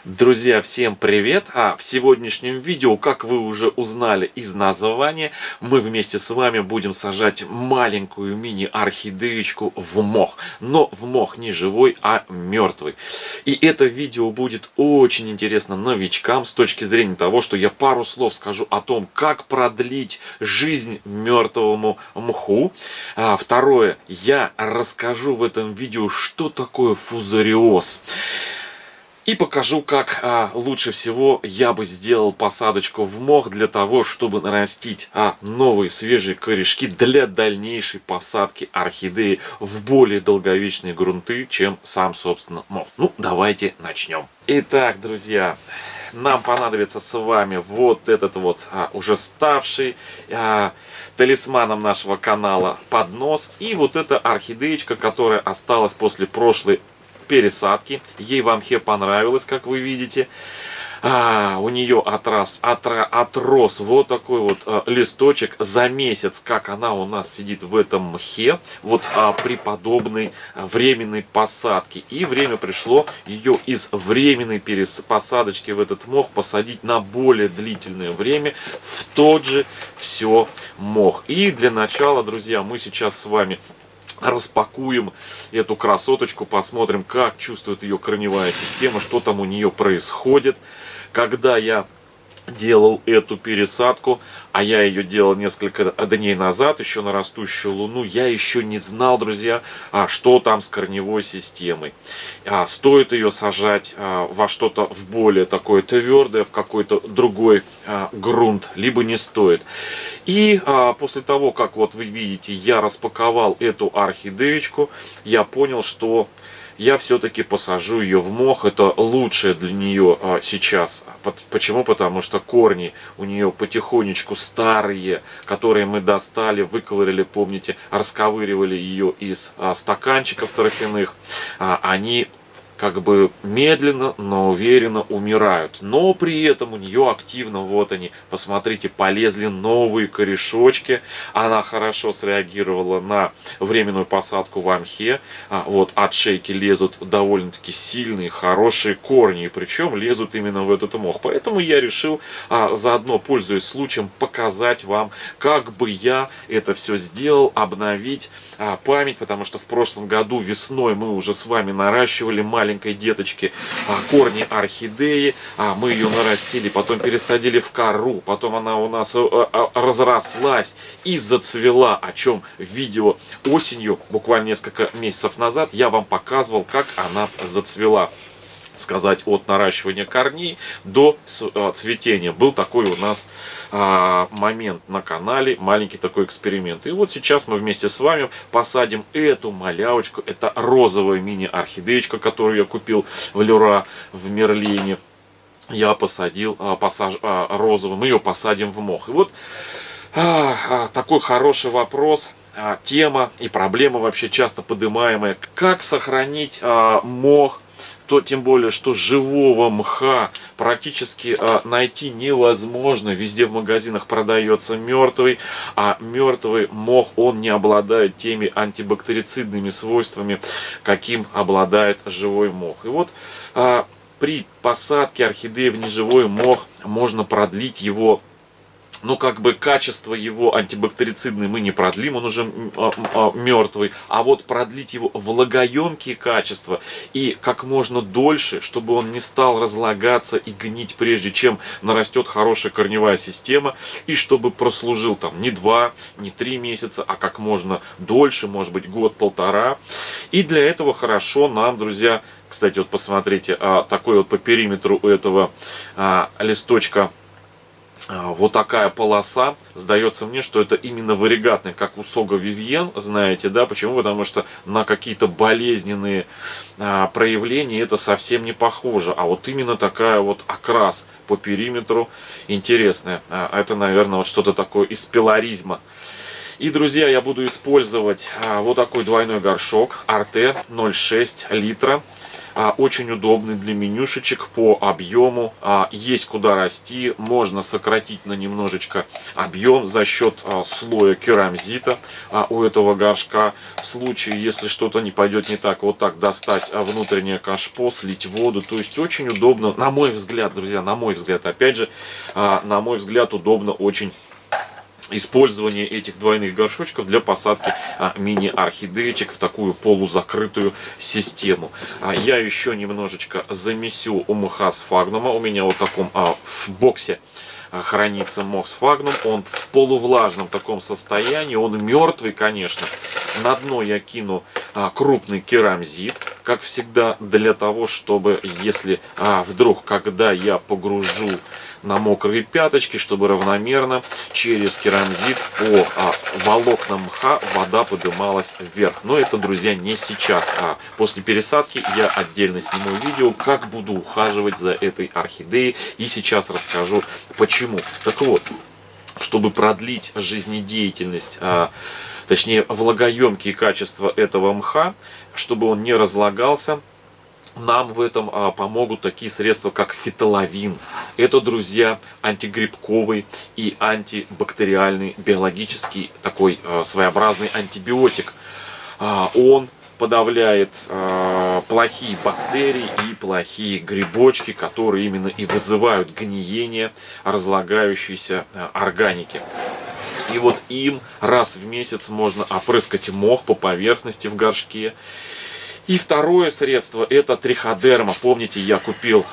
Друзья, всем привет! В сегодняшнем видео, как вы уже узнали из названия, мы вместе с вами будем сажать маленькую мини-орхидеечку в мох. Но в мох не живой, а мертвый. И это видео будет очень интересно новичкам с точки зрения того, что я пару слов скажу о том, как продлить жизнь мертвому мху. Второе, я расскажу в этом видео, что такое фузариоз. И покажу, как лучше всего я бы сделал посадочку в мох для того, чтобы нарастить новые свежие корешки для дальнейшей посадки орхидеи в более долговечные грунты, чем сам, собственно, мох. Ну, давайте начнем. Итак, друзья, нам понадобится с вами вот этот вот уже ставший талисманом нашего канала поднос. И вот эта орхидеечка, которая осталась после прошлой пересадки. Ей в мхе понравилось, как вы видите. У нее отрос вот такой вот листочек за месяц, как она у нас сидит в этом мхе, вот при подобной временной посадке. И время пришло ее из временной посадочки в этот мох посадить на более длительное время в тот же все мох. И для начала, друзья, мы сейчас с вами распакуем эту красоточку, посмотрим, как чувствует ее корневая система, что там у нее происходит. Когда я делал эту пересадку, а я ее делал несколько дней назад, еще на растущую луну, я еще не знал, друзья, что там с корневой системой. Стоит ее сажать во что-то в более такое твердое, в какой-то другой грунт, либо не стоит. И после того, как вот вы видите, я распаковал эту орхидеечку, я понял, что я все-таки посажу ее в мох. Это лучшее для нее сейчас. Почему? Потому что корни у нее потихонечку старые, которые мы достали, выковыряли, помните, расковыривали ее из стаканчиков торфяных. Они как бы медленно, но уверенно умирают. Но при этом у нее активно, вот они, посмотрите, полезли новые корешочки. Она хорошо среагировала на временную посадку в мхе. Вот от шейки лезут довольно-таки сильные, хорошие корни. И причем лезут именно в этот мох. Поэтому я решил, заодно пользуясь случаем, показать вам, как бы я это все сделал, обновить память. Потому что в прошлом году весной мы уже с вами наращивали маленькой деточки корни орхидеи. Мы ее нарастили, потом пересадили в кору, потом она у нас разрослась и зацвела, о чем в видео осенью, буквально несколько месяцев назад, я вам показывал, как она зацвела. Сказать, от наращивания корней до цветения. Был такой у нас момент на канале, маленький такой эксперимент. И вот сейчас мы вместе с вами посадим эту малявочку. Это розовая мини-орхидеечка, которую я купил в Леруа в Мерлине. Я посадил розовым, мы ее посадим в мох. И вот такой хороший вопрос. Тема и проблема вообще часто поднимаемая. Как сохранить мох? То тем более, что живого мха практически найти невозможно. Везде в магазинах продается мертвый, а мертвый мох, он не обладает теми антибактерицидными свойствами, каким обладает живой мох. И вот при посадке орхидеи в неживой мох можно продлить его. Ну, как бы качество его антибактерицидное мы не продлим, он уже мертвый. А вот продлить его влагоемкие качества и как можно дольше, чтобы он не стал разлагаться и гнить, прежде чем нарастет хорошая корневая система. И чтобы прослужил там не 2, не 3 месяца, а как можно дольше, может быть год-полтора. И для этого хорошо нам, друзья, кстати, вот посмотрите, такой вот по периметру у этого листочка вот такая полоса. Сдается мне, что это именно варигатная, как у Сога Вивьен, знаете, да? Почему? Потому что на какие-то болезненные проявления это совсем не похоже. А вот именно такая вот окрас по периметру интересная. Это, наверное, вот что-то такое из пилоризма. И, друзья, я буду использовать вот такой двойной горшок Arte 0,6 литра. очень удобный для менюшечек по объему. Есть куда расти, можно сократить на немножечко объем за счет слоя керамзита у этого горшка. В случае, если что-то не пойдет не так, вот так достать внутреннее кашпо, слить воду. То есть очень удобно, на мой взгляд, друзья, на мой взгляд, опять же, на мой взгляд, удобно очень использование этих двойных горшочков для посадки мини-орхидеечек в такую полузакрытую систему. Я еще немножечко замесю у мха сфагнума. У меня вот в таком в боксе хранится мох сфагнум. Он в полувлажном таком состоянии. Он мертвый, конечно. На дно я кину крупный керамзит, как всегда, для того, чтобы, если вдруг, когда я погружу на мокрые пяточки, чтобы равномерно через керамзит по волокнам мха вода поднималась вверх. Но это, друзья, не сейчас. После пересадки я отдельно сниму видео, как буду ухаживать за этой орхидеей. И сейчас расскажу, почему. Так вот, чтобы продлить жизнедеятельность, точнее влагоемкие качества этого мха, чтобы он не разлагался, нам в этом помогут такие средства, как фитоловин. Это, друзья, антигрибковый и антибактериальный биологический такой своеобразный антибиотик. Он подавляет плохие бактерии и плохие грибочки, которые именно и вызывают гниение разлагающейся органики. И вот им раз в месяц можно опрыскать мох по поверхности в горшке. И второе средство — это триходерма. Помните, я купил,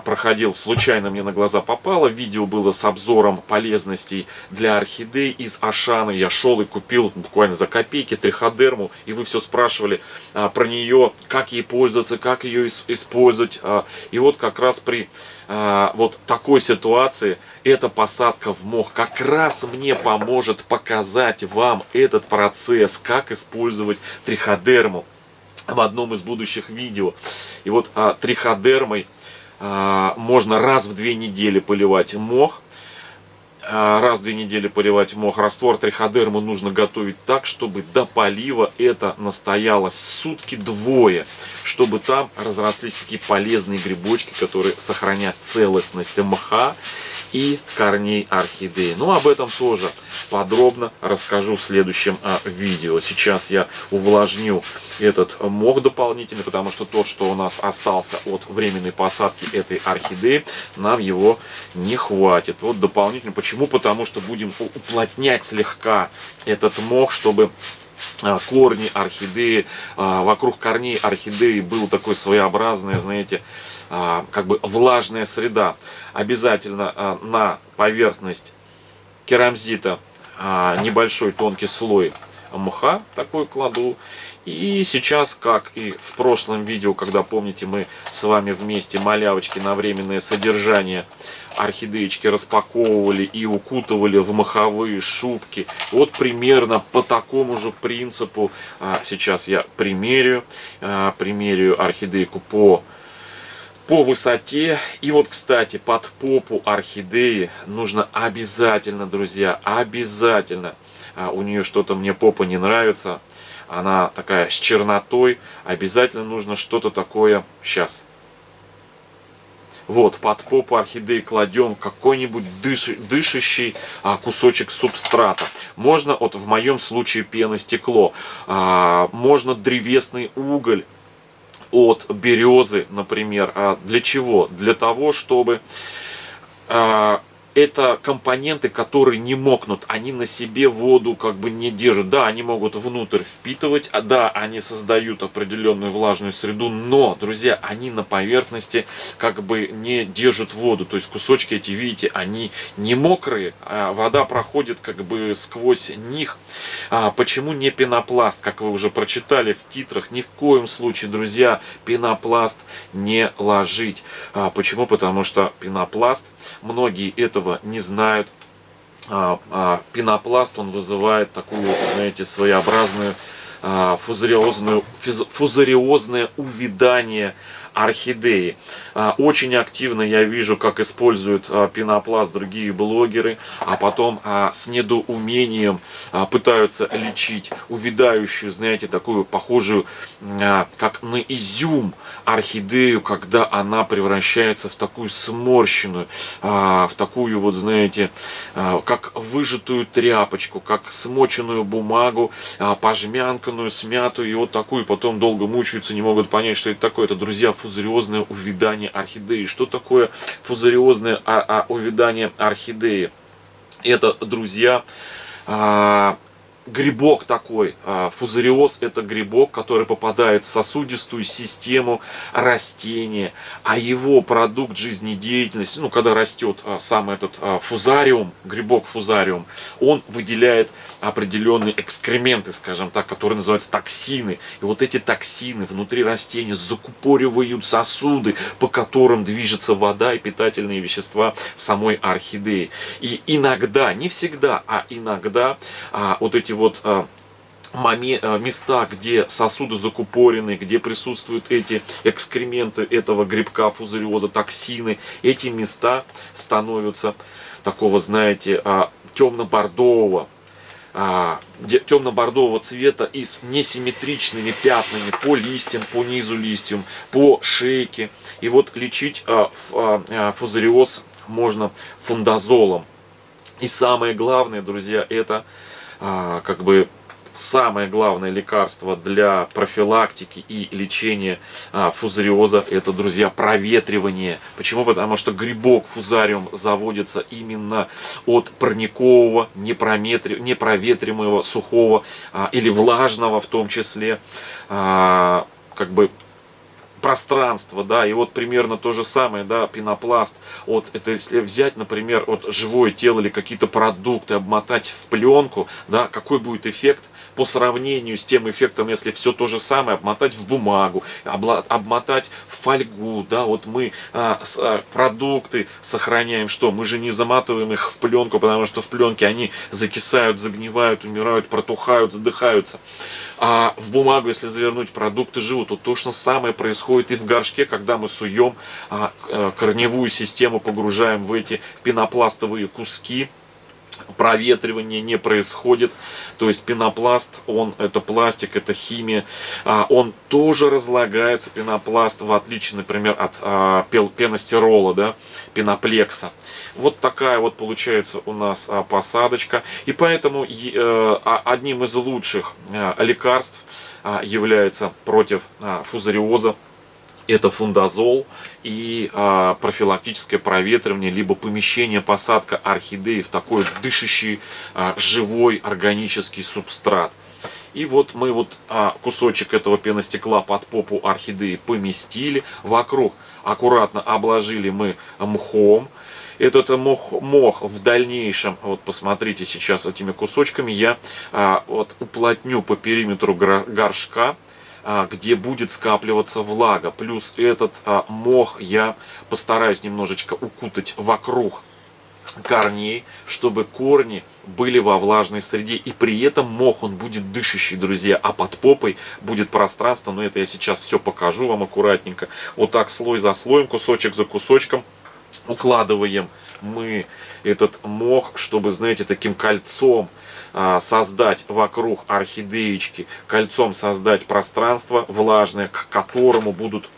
проходил, случайно мне на глаза попало. Видео было с обзором полезностей для орхидей из Ашаны. Я шел и купил буквально за копейки триходерму. И вы все спрашивали про нее, как ей пользоваться, как ее использовать. И вот как раз при вот такой ситуации эта посадка в мох как раз мне поможет показать вам этот процесс, как использовать триходерму в одном из будущих видео. И вот триходермой можно раз в 2 недели поливать мох. Раз в 2 недели поливать мох. Раствор триходермы нужно готовить так, чтобы до полива это настоялось сутки-двое, чтобы там разрослись такие полезные грибочки, которые сохранят целостность мха и корней орхидеи. Но об этом тоже подробно расскажу в следующем видео. Сейчас я увлажню этот мох дополнительно, потому что тот, что у нас остался от временной посадки этой орхидеи, нам его не хватит. Вот дополнительно. Почему? Потому что будем уплотнять слегка этот мох, чтобы корни орхидеи, вокруг корней орхидеи была такой своеобразная, знаете, как бы влажная среда. Обязательно на поверхность керамзита небольшой тонкий слой мха такой кладу. И сейчас, как и в прошлом видео, когда, помните, мы с вами вместе малявочки на временное содержание орхидеечки распаковывали и укутывали в моховые шубки. Вот примерно по такому же принципу сейчас я примерю орхидейку по высоте. И вот, кстати, под попу орхидеи нужно обязательно, друзья, обязательно. У нее что-то мне попа не нравится. Она такая с чернотой. Обязательно нужно что-то такое. Сейчас. Вот, под попу орхидеи кладем какой-нибудь дышащий кусочек субстрата. Можно, вот в моем случае, пеностекло. Можно древесный уголь от березы, например. Для чего? Для того, чтобы это компоненты, которые не мокнут, они на себе воду как бы не держат. Да, они могут внутрь впитывать, да, они создают определенную влажную среду, но, друзья, они на поверхности как бы не держат воду. То есть кусочки эти, видите, они не мокрые, а вода проходит как бы сквозь них. Почему не пенопласт? Как вы уже прочитали в титрах, ни в коем случае, друзья, пенопласт не ложить. Почему? Потому что пенопласт, многие этого не знают. Пенопласт, он вызывает такую, знаете, своеобразную фузариозное увядание орхидеи. Очень активно я вижу, как используют пенопласт другие блогеры, а потом с недоумением пытаются лечить увядающую, знаете, такую похожую, как на изюм, орхидею, когда она превращается в такую сморщенную, в такую вот, знаете, как выжатую тряпочку, как смоченную бумагу, пожмянканную, смятую, и вот такую, потом долго мучаются, не могут понять, что это такое. Это, друзья, фузариозное увядание орхидеи. Что такое фузариозное увядание орхидеи? Это, друзья, грибок такой. Фузариоз — это грибок, который попадает в сосудистую систему растения, а его продукт жизнедеятельности, ну, когда растет сам этот фузариум, грибок фузариум, он выделяет определенные экскременты, скажем так, которые называются токсины. И вот эти токсины внутри растения закупоривают сосуды, по которым движется вода и питательные вещества в самой орхидее. И иногда, не всегда, а иногда вот эти вот места, где сосуды закупорены, где присутствуют эти экскременты этого грибка фузариоза, токсины, эти места становятся такого, знаете, темно-бордового цвета и с несимметричными пятнами по листьям, по низу листьям, по шейке. И вот лечить фузариоз можно фундазолом. И самое главное, друзья, это как бы самое главное лекарство для профилактики и лечения фузариоза — это, друзья, проветривание. Почему? Потому что грибок фузариум заводится именно от парникового, непроветриваемого, сухого или влажного в том числе, как бы пространство, да, и вот примерно то же самое, да, пенопласт. Вот это если взять, например, вот живое тело или какие-то продукты, обмотать в пленку, да, какой будет эффект по сравнению с тем эффектом, если все то же самое обмотать в бумагу, обмотать в фольгу, да, вот мы продукты сохраняем, что? Мы же не заматываем их в пленку, потому что в пленке они закисают, загнивают, умирают, протухают, задыхаются. А в бумагу, если завернуть, продукты живут. Вот то же самое происходит и в горшке, когда мы суем корневую систему, погружаем в эти пенопластовые куски. Проветривание не происходит, то есть пенопласт, это пластик, это химия, он тоже разлагается, пенопласт, в отличие, например, от пеностирола, да, пеноплекса. Вот такая вот получается у нас посадочка, и поэтому одним из лучших лекарств является против фузариоза это фундазол и профилактическое проветривание, либо помещение, посадка орхидеи в такой дышащий, живой органический субстрат. И вот мы вот кусочек этого пеностекла под попу орхидеи поместили, вокруг аккуратно обложили мы мхом. Этот мох в дальнейшем, вот посмотрите сейчас этими кусочками, я вот уплотню по периметру горшка, где будет скапливаться влага. Плюс этот мох я постараюсь немножечко укутать вокруг корней, чтобы корни были во влажной среде. И при этом мох, он будет дышащий, друзья, а под попой будет пространство. Но это я сейчас все покажу вам аккуратненько. Вот так слой за слоем, кусочек за кусочком укладываем мы этот мох, чтобы, знаете, таким кольцом создать вокруг орхидеечки, кольцом создать пространство влажное, к которому будут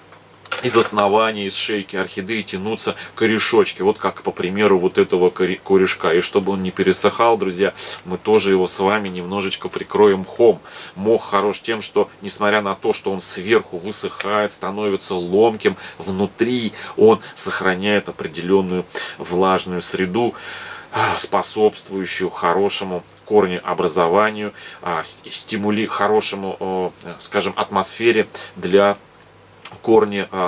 из основания, из шейки орхидеи тянутся корешочки. Вот как по примеру вот этого корешка. И чтобы он не пересыхал, друзья, мы тоже его с вами немножечко прикроем мхом. Мох хорош тем, что несмотря на то, что он сверху высыхает, становится ломким, внутри он сохраняет определенную влажную среду, способствующую хорошему корнеобразованию, хорошему, скажем, атмосфере для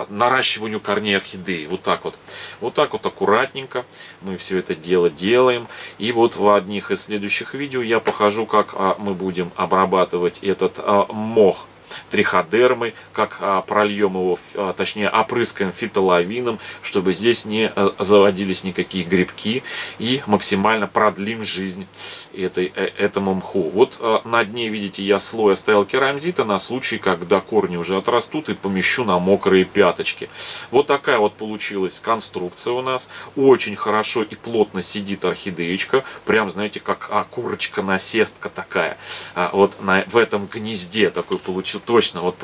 наращиванию корней орхидеи. Вот так вот аккуратненько мы все это дело делаем. И вот в одних из следующих видео я покажу, как мы будем обрабатывать этот мох триходермой, как прольем его, точнее опрыскаем фитолавином, чтобы здесь не заводились никакие грибки, и максимально продлим жизнь этому мху. Вот на дне, видите, я слой оставил керамзита на случай, когда корни уже отрастут, и помещу на мокрые пяточки. Вот такая вот получилась конструкция у нас. Очень хорошо и плотно сидит орхидеечка. Прям, знаете, как курочка-насестка такая. Вот в этом гнезде такой точно, вот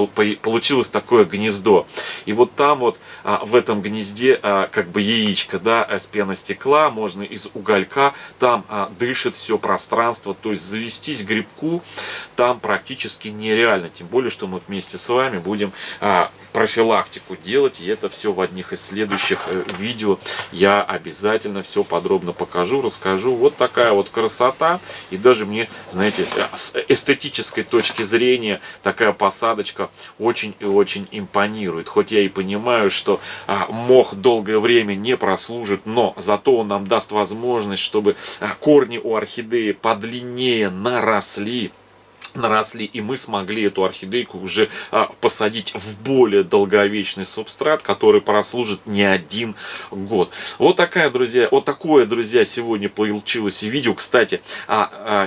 получилось такое гнездо. И вот там вот в этом гнезде как бы яичко, да, с пеностекла, можно из уголька, там дышит все пространство, то есть завестись грибку там практически нереально, тем более, что мы вместе с вами будем профилактику делать, и это все в одних из следующих видео я обязательно все подробно покажу, расскажу. Вот такая вот красота, и даже мне, знаете, с эстетической точки зрения такая посадочка очень и очень импонирует. Хоть я и понимаю, что мох долгое время не прослужит, но зато он нам даст возможность, чтобы корни у орхидеи подлиннее наросли, и мы смогли эту орхидейку уже посадить в более долговечный субстрат, который прослужит не один год. Вот такое, друзья, сегодня получилось видео. Кстати,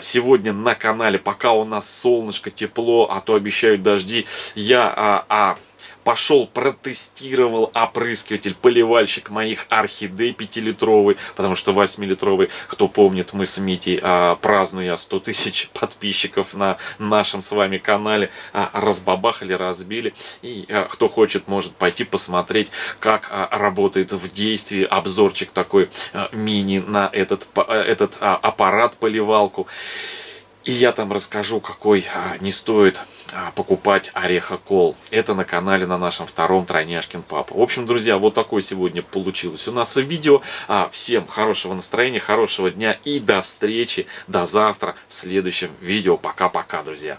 сегодня на канале, пока у нас солнышко, тепло, а то обещают дожди, я пошел, протестировал опрыскиватель, поливальщик моих орхидей 5-литровый, потому что 8-литровый, кто помнит, мы с Митей, празднуя 100 тысяч подписчиков на нашем с вами канале, разбабахали, разбили. И кто хочет, может пойти посмотреть, как работает в действии обзорчик такой мини на этот аппарат поливалку. И я там расскажу, какой не стоит покупать орехокол. Это на канале на нашем втором Тройняшкин Папа. В общем, друзья, вот такое сегодня получилось у нас видео. Всем хорошего настроения, хорошего дня и до встречи, до завтра в следующем видео. Пока-пока, друзья.